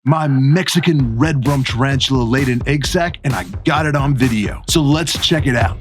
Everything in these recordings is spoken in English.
My Mexican Red Rump Tarantula laid an egg sac and I got it on video. So let's check it out.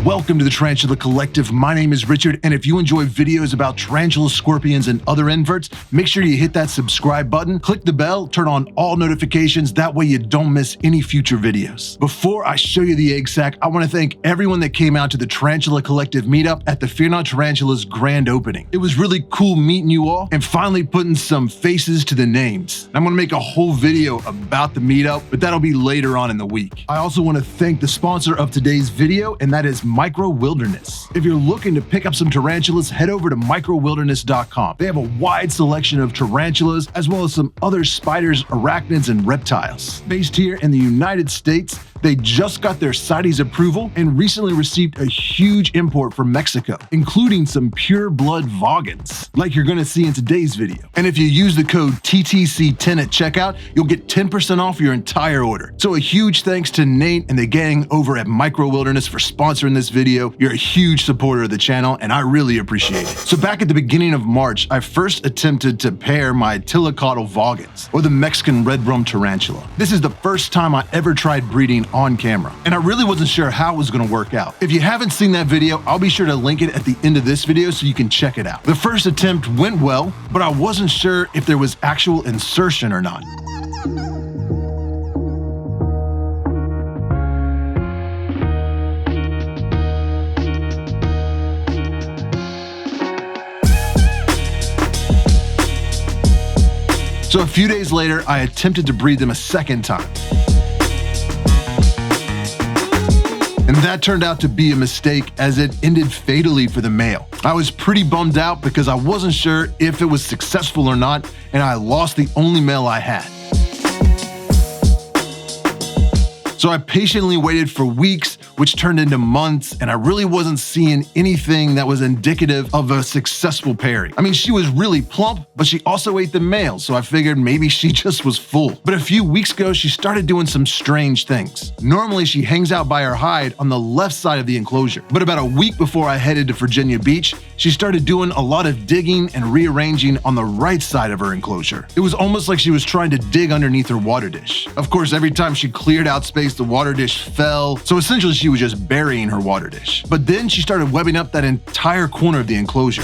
Welcome to the Tarantula Collective. My name is Richard, and if you enjoy videos about tarantulas, scorpions, and other inverts, make sure you hit that subscribe button, click the bell, turn on all notifications, that way you don't miss any future videos. Before I show you the egg sac, I want to thank everyone that came out to the Tarantula Collective meetup at the Fear Not Tarantulas grand opening. It was really cool meeting you all and finally putting some faces to the names. I'm going to make a whole video about the meetup, but that'll be later on in the week. I also want to thank the sponsor of today's video, and that is Micro Wilderness. If you're looking to pick up some tarantulas, head over to microwilderness.com. They have a wide selection of tarantulas as well as some other spiders, arachnids, and reptiles. Based here in the United States, they just got their CITES approval and recently received a huge import from Mexico, including some pure blood vagans, like you're going to see in today's video. And if you use the code TTC10 at checkout, you'll get 10% off your entire order. So a huge thanks to Nate and the gang over at Micro Wilderness for sponsoring this video. You're a huge supporter of the channel, and I really appreciate it. So back at the beginning of March, I first attempted to pair my Tliltocatl vagans, or the Mexican Red Rump Tarantula. This is the first time I ever tried breeding on camera, and I really wasn't sure how it was going to work out. If you haven't seen that video, I'll be sure to link it at the end of this video so you can check it out. The first attempt went well, but I wasn't sure if there was actual insertion or not. So a few days later, I attempted to breed them a second time. And that turned out to be a mistake, as it ended fatally for the male. I was pretty bummed out because I wasn't sure if it was successful or not, and I lost the only male I had. So I patiently waited for weeks, which turned into months, and I really wasn't seeing anything that was indicative of a successful pairing. I mean, she was really plump, but she also ate the male, so I figured maybe she just was full. But a few weeks ago, she started doing some strange things. Normally, she hangs out by her hide on the left side of the enclosure. But about a week before I headed to Virginia Beach, she started doing a lot of digging and rearranging on the right side of her enclosure. It was almost like she was trying to dig underneath her water dish. Of course, every time she cleared out space, the water dish fell, so essentially she was just burying her water dish. But then she started webbing up that entire corner of the enclosure.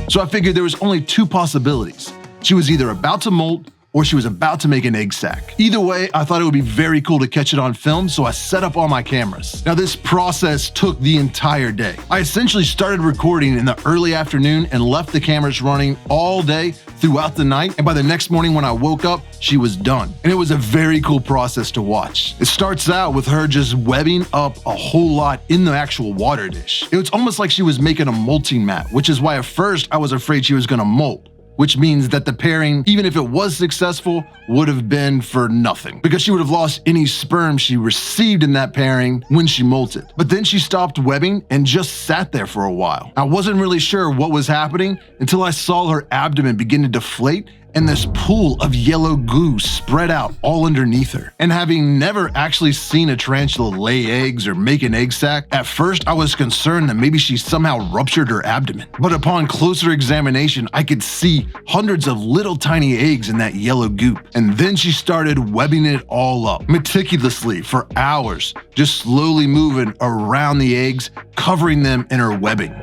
So I figured there was only two possibilities. She was either about to molt or she was about to make an egg sac. Either way, I thought it would be very cool to catch it on film, so I set up all my cameras. Now, this process took the entire day. I essentially started recording in the early afternoon and left the cameras running all day throughout the night, and by the next morning when I woke up, she was done. And it was a very cool process to watch. It starts out with her just webbing up a whole lot in the actual water dish. It was almost like she was making a molting mat, which is why at first I was afraid she was gonna molt, which means that the pairing, even if it was successful, would have been for nothing, because she would have lost any sperm she received in that pairing when she molted. But then she stopped webbing and just sat there for a while. I wasn't really sure what was happening until I saw her abdomen begin to deflate and this pool of yellow goo spread out all underneath her. And having never actually seen a tarantula lay eggs or make an egg sac, at first I was concerned that maybe she somehow ruptured her abdomen. But upon closer examination, I could see hundreds of little tiny eggs in that yellow goop. And then she started webbing it all up, meticulously for hours, just slowly moving around the eggs, covering them in her webbing.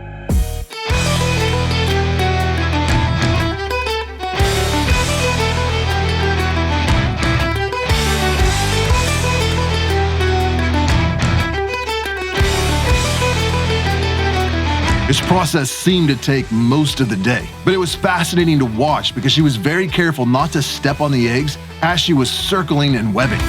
This process seemed to take most of the day, but it was fascinating to watch because she was very careful not to step on the eggs as she was circling and webbing.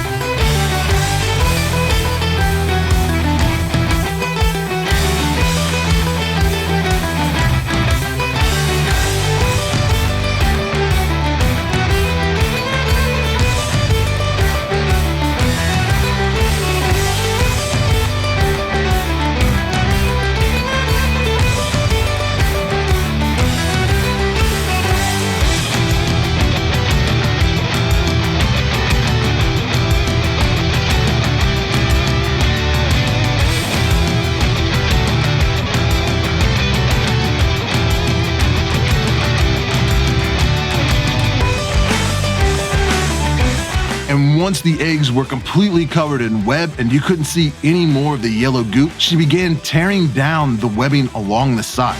once the eggs were completely covered in web and you couldn't see any more of the yellow goop, she began tearing down the webbing along the side.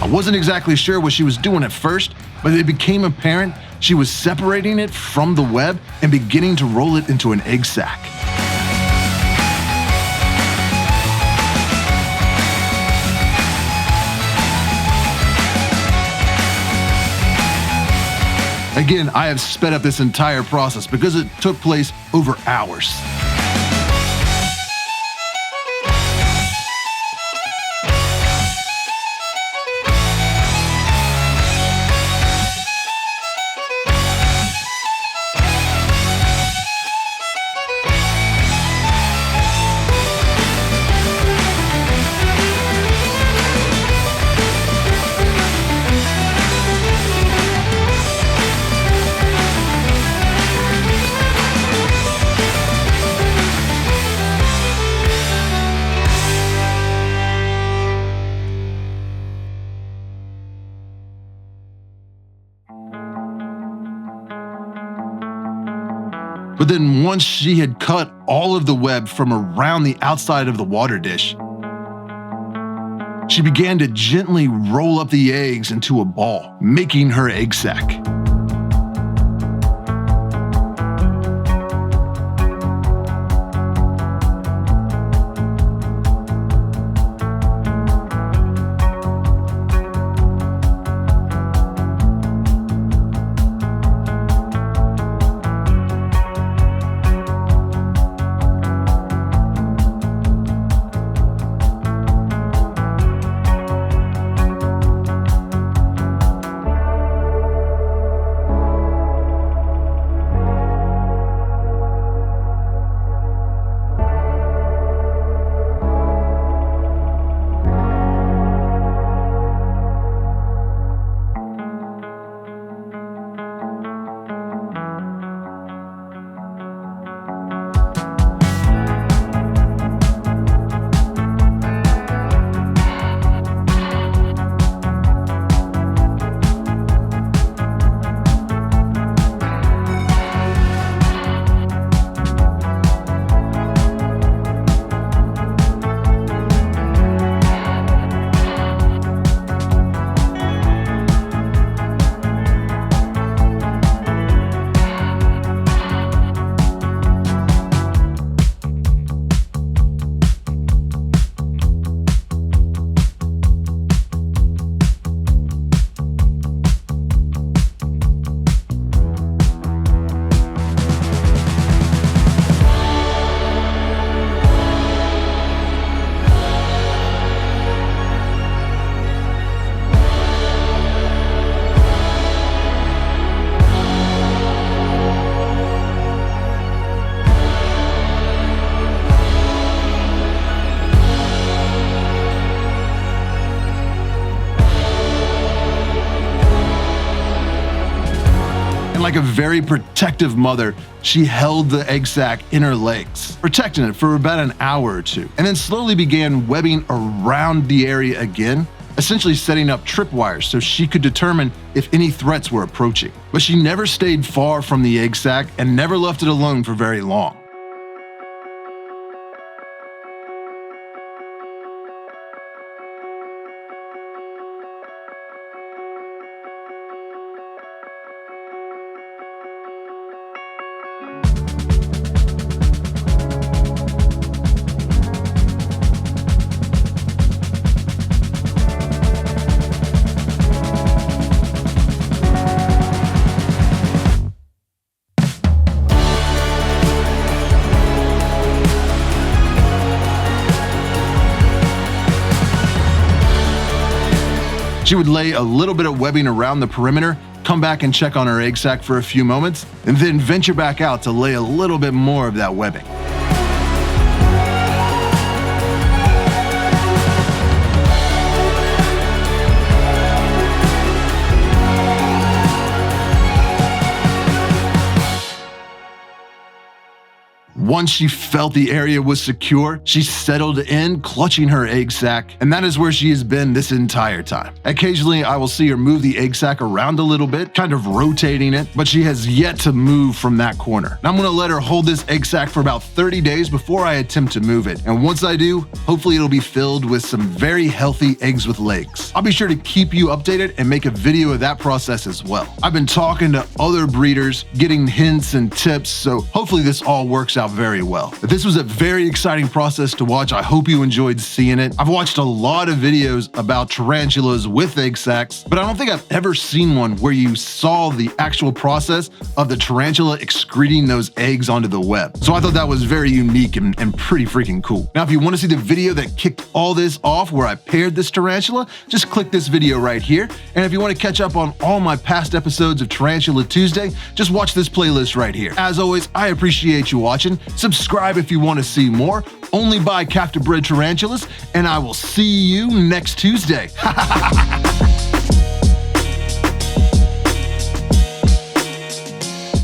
I wasn't exactly sure what she was doing at first, but it became apparent she was separating it from the web and beginning to roll it into an egg sac. Again, I have sped up this entire process because it took place over hours. But then once she had cut all of the web from around the outside of the water dish, she began to gently roll up the eggs into a ball, making her egg sac. Like a very protective mother, she held the egg sac in her legs, protecting it for about an hour or two, and then slowly began webbing around the area again, essentially setting up tripwires so she could determine if any threats were approaching. But she never stayed far from the egg sac and never left it alone for very long. She would lay a little bit of webbing around the perimeter come back and check on her egg sac for a few moments, and then venture back out to lay a little bit more of that webbing. Once she felt the area was secure, she settled in, clutching her egg sac, and that is where she has been this entire time. Occasionally, I will see her move the egg sac around a little bit, kind of rotating it, but she has yet to move from that corner. And I'm gonna let her hold this egg sac for about 30 days before I attempt to move it. And once I do, hopefully it'll be filled with some very healthy eggs with legs. I'll be sure to keep you updated and make a video of that process as well. I've been talking to other breeders, getting hints and tips, so hopefully this all works out very well. But this was a very exciting process to watch. I hope you enjoyed seeing it. I've watched a lot of videos about tarantulas with egg sacs, but I don't think I've ever seen one where you saw the actual process of the tarantula excreting those eggs onto the web. So I thought that was very unique and pretty freaking cool. Now, if you want to see the video that kicked all this off where I paired this tarantula, just click this video right here. And if you want to catch up on all my past episodes of Tarantula Tuesday, just watch this playlist right here. As always, I appreciate you watching. Subscribe if you want to see more. Only buy captive bred tarantulas, and I will see you next Tuesday.